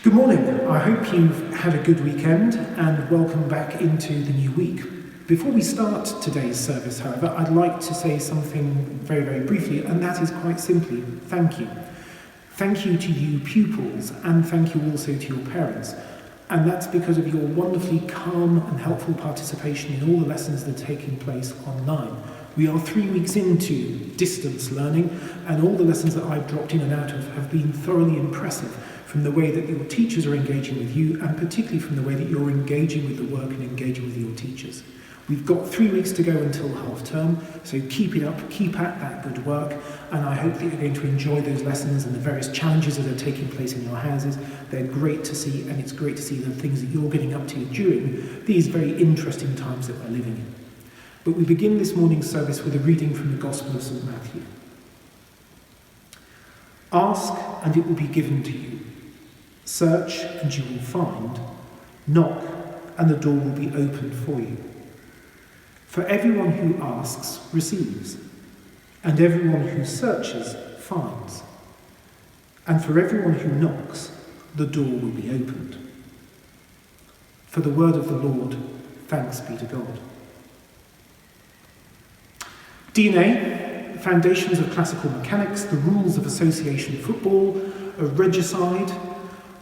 Good morning. I hope you've had a good weekend and welcome back into the new week. Before we start today's service, however, I'd like to say something very, very briefly, and that is quite simply, thank you. Thank you to you pupils, and thank you also to your parents. And that's because of your wonderfully calm and helpful participation in all the lessons that are taking place online. We are 3 weeks into distance learning, and all the lessons that I've dropped in and out of have been thoroughly impressive, from the way that your teachers are engaging with you, and particularly from the way that you're engaging with the work and engaging with your teachers. We've got 3 weeks to go until half term, so keep it up, keep at that good work, and I hope that you're going to enjoy those lessons and the various challenges that are taking place in your houses. They're great to see, and it's great to see the things that you're getting up to during these very interesting times that we're living in. But we begin this morning's service with a reading from the Gospel of St. Matthew. Ask, and it will be given to you. Search, and you will find. Knock, and the door will be opened for you. For everyone who asks receives, and everyone who searches finds. And for everyone who knocks, the door will be opened. For the word of the Lord, thanks be to God. DNA, Foundations of Classical Mechanics, the Rules of Association Football, a Regicide,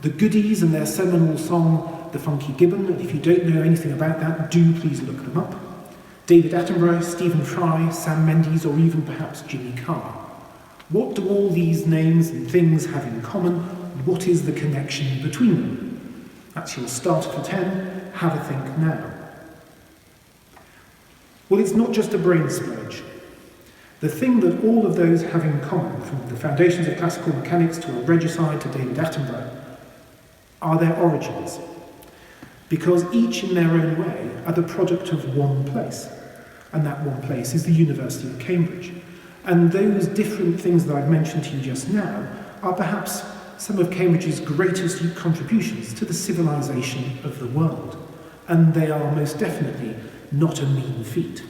the Goodies and their seminal song, The Funky Gibbon, and if you don't know anything about that, do please look them up. David Attenborough, Stephen Fry, Sam Mendes, or even perhaps Jimmy Carr. What do all these names and things have in common? What is the connection between them? That's your starter for 10. Have a think now. Well, it's not just a brain splurge. The thing that all of those have in common, from the Foundations of Classical Mechanics to a Regicide to David Attenborough, are their origins. Because each in their own way are the product of one place. And that one place is the University of Cambridge. And those different things that I've mentioned to you just now are perhaps some of Cambridge's greatest contributions to the civilization of the world. And they are most definitely not a mean feat.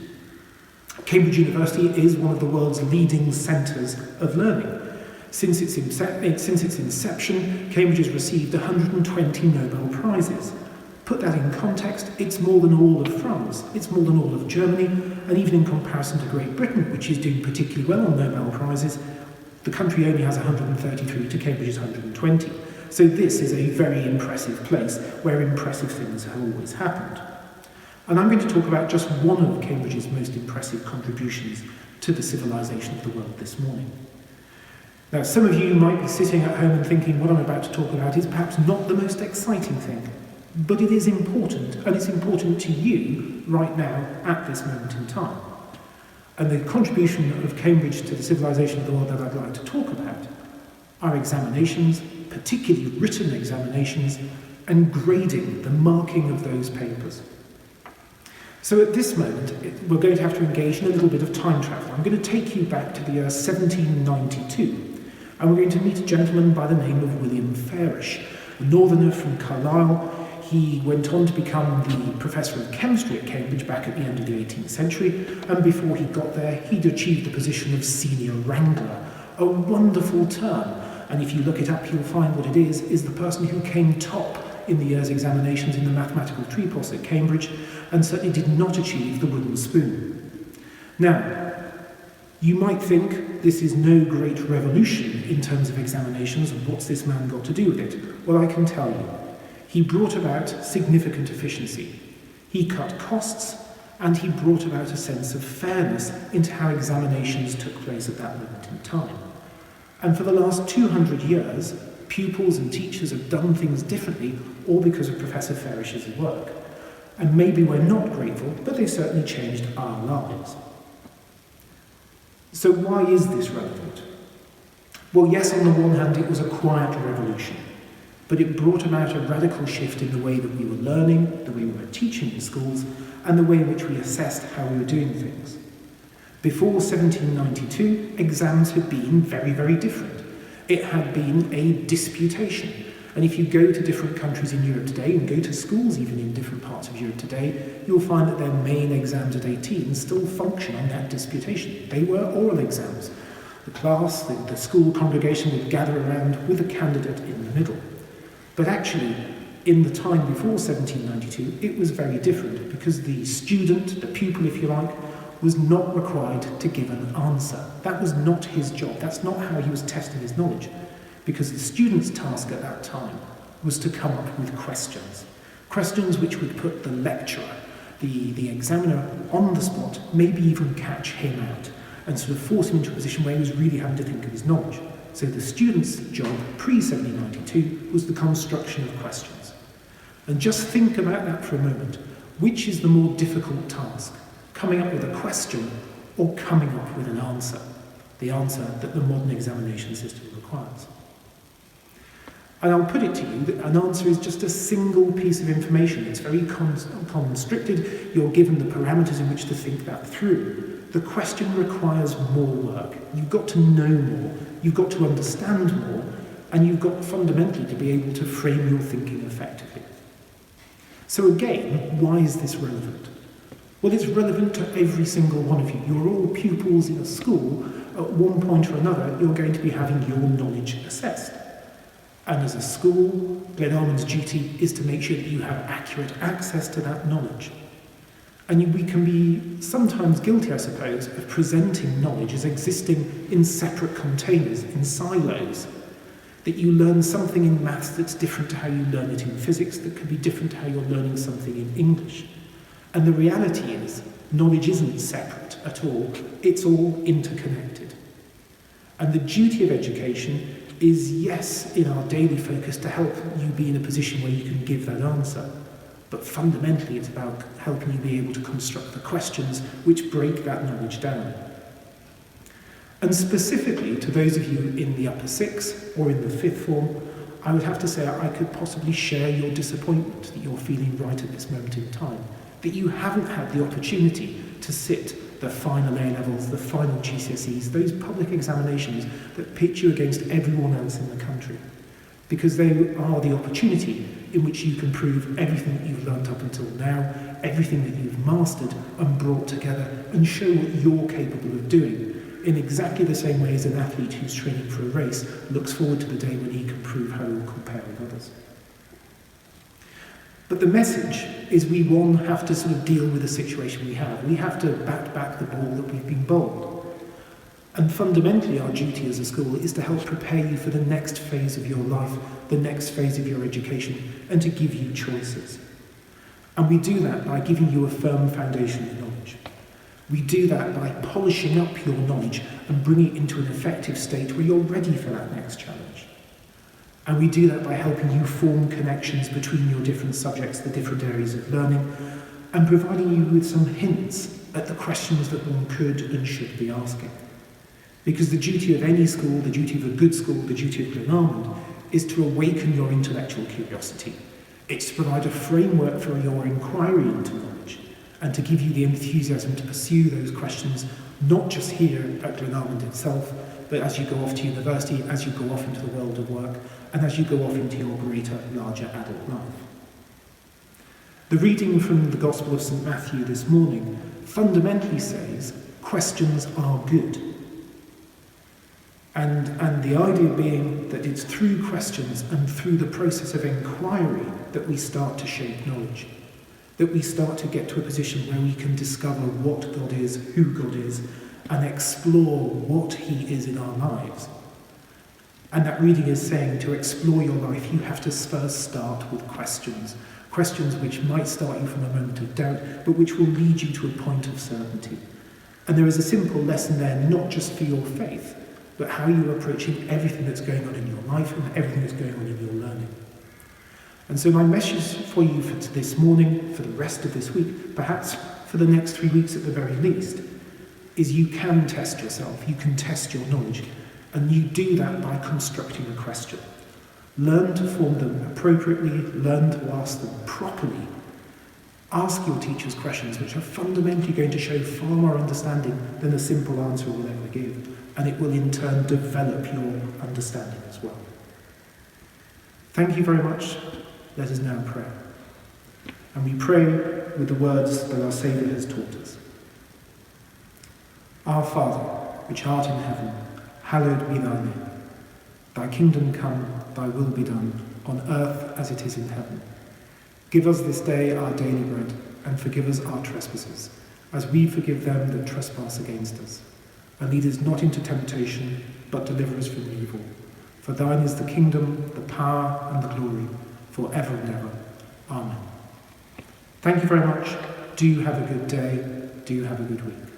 Cambridge University is one of the world's leading centres of learning. Since its inception, Cambridge has received 120 Nobel Prizes. Put that in context, it's more than all of France, it's more than all of Germany, and even in comparison to Great Britain, which is doing particularly well on Nobel Prizes, the country only has 133 to Cambridge's 120. So this is a very impressive place where impressive things have always happened. And I'm going to talk about just one of Cambridge's most impressive contributions to the civilization of the world this morning. Now, some of you might be sitting at home and thinking what I'm about to talk about is perhaps not the most exciting thing, but it is important, and it's important to you right now at this moment in time. And the contribution of Cambridge to the civilization of the world that I'd like to talk about are examinations, particularly written examinations, and grading, the marking of those papers. So at this moment, we're going to have to engage in a little bit of time travel. I'm going to take you back to the year 1792. And we're going to meet a gentleman by the name of William Farish, a northerner from Carlisle. He went on to become the professor of chemistry at Cambridge back at the end of the 18th century, and before he got there, he'd achieved the position of senior wrangler, a wonderful term. And if you look it up, you'll find what it is the person who came top in the year's examinations in the mathematical tripos at Cambridge, and certainly did not achieve the wooden spoon. Now, you might think this is no great revolution in terms of examinations, and what's this man got to do with it? Well, I can tell you. He brought about significant efficiency. He cut costs, and he brought about a sense of fairness into how examinations took place at that moment in time. And for the last 200 years, pupils and teachers have done things differently, all because of Professor Farish's work. And maybe we're not grateful, but they certainly changed our lives. So why is this relevant? Well, yes, on the one hand, it was a quiet revolution, but it brought about a radical shift in the way that we were learning, the way we were teaching in schools, and the way in which we assessed how we were doing things. Before 1792, exams had been very, very different. It had been a disputation. And if you go to different countries in Europe today, and go to schools even in different parts of Europe today, you'll find that their main exams at 18 still function on that disputation. They were oral exams. The class, the school congregation would gather around with a candidate in the middle. But actually, in the time before 1792, it was very different, because the student, the pupil if you like, was not required to give an answer. That was not his job. That's not how he was testing his knowledge, because the student's task at that time was to come up with questions. Questions which would put the lecturer, the examiner, on the spot, maybe even catch him out, and sort of force him into a position where he was really having to think of his knowledge. So the student's job, pre-1792, was the construction of questions. And just think about that for a moment. Which is the more difficult task? Coming up with a question or coming up with an answer? The answer that the modern examination system requires. And I'll put it to you that an answer is just a single piece of information. It's very constricted. You're given the parameters in which to think that through. The question requires more work. You've got to know more. You've got to understand more. And you've got fundamentally to be able to frame your thinking effectively. So again, why is this relevant? Well, it's relevant to every single one of you. You're all pupils in a school. At one point or another, you're going to be having your knowledge assessed. And as a school, Glenalmond's duty is to make sure that you have accurate access to that knowledge. And we can be sometimes guilty, I suppose, of presenting knowledge as existing in separate containers, in silos. That you learn something in maths that's different to how you learn it in physics, that could be different to how you're learning something in English. And the reality is, knowledge isn't separate at all, it's all interconnected. And the duty of education is, yes, in our daily focus to help you be in a position where you can give that answer. But fundamentally, it's about helping you be able to construct the questions which break that knowledge down. And specifically to those of you in the upper sixth or in the fifth form, I would have to say I could possibly share your disappointment that you're feeling right at this moment in time, that you haven't had the opportunity to sit the final A-levels, the final GCSEs, those public examinations that pit you against everyone else in the country. Because they are the opportunity in which you can prove everything that you've learnt up until now, everything that you've mastered and brought together, and show what you're capable of doing, in exactly the same way as an athlete who's training for a race looks forward to the day when he can prove how he will compare with others. But the message is we, one, have to sort of deal with the situation we have. We have to bat back the ball that we've been bowled. And fundamentally, our duty as a school is to help prepare you for the next phase of your life, the next phase of your education, and to give you choices. And we do that by giving you a firm foundation of knowledge. We do that by polishing up your knowledge and bringing it into an effective state where you're ready for that next challenge. And we do that by helping you form connections between your different subjects, the different areas of learning, and providing you with some hints at the questions that one could and should be asking. Because the duty of any school, the duty of a good school, the duty of Glenalmond, is to awaken your intellectual curiosity. It's to provide a framework for your inquiry into knowledge, and to give you the enthusiasm to pursue those questions, not just here at Glenalmond itself, but as you go off to university, as you go off into the world of work, and as you go off into your greater, larger adult life. The reading from the Gospel of St. Matthew this morning fundamentally says, questions are good. And the idea being that it's through questions and through the process of inquiry that we start to shape knowledge, that we start to get to a position where we can discover what God is, who God is, and explore what he is in our lives. And that reading is saying to explore your life, you have to first start with questions. Questions which might start you from a moment of doubt, but which will lead you to a point of certainty. And there is a simple lesson there, not just for your faith, but how you're approaching everything that's going on in your life and everything that's going on in your learning. And so my message for you for this morning, for the rest of this week, perhaps for the next 3 weeks at the very least, is you can test yourself, you can test your knowledge, and you do that by constructing a question. Learn to form them appropriately, learn to ask them properly. Ask your teachers questions which are fundamentally going to show far more understanding than a simple answer will ever give, and it will in turn develop your understanding as well. Thank you very much. Let us now pray. And we pray with the words that our Saviour has taught us. Our Father, which art in heaven, hallowed be thy name. Thy kingdom come, thy will be done, on earth as it is in heaven. Give us this day our daily bread, and forgive us our trespasses, as we forgive them that trespass against us. And lead us not into temptation, but deliver us from evil. For thine is the kingdom, the power, and the glory, for ever and ever. Amen. Thank you very much. Do have a good day. Do have a good week.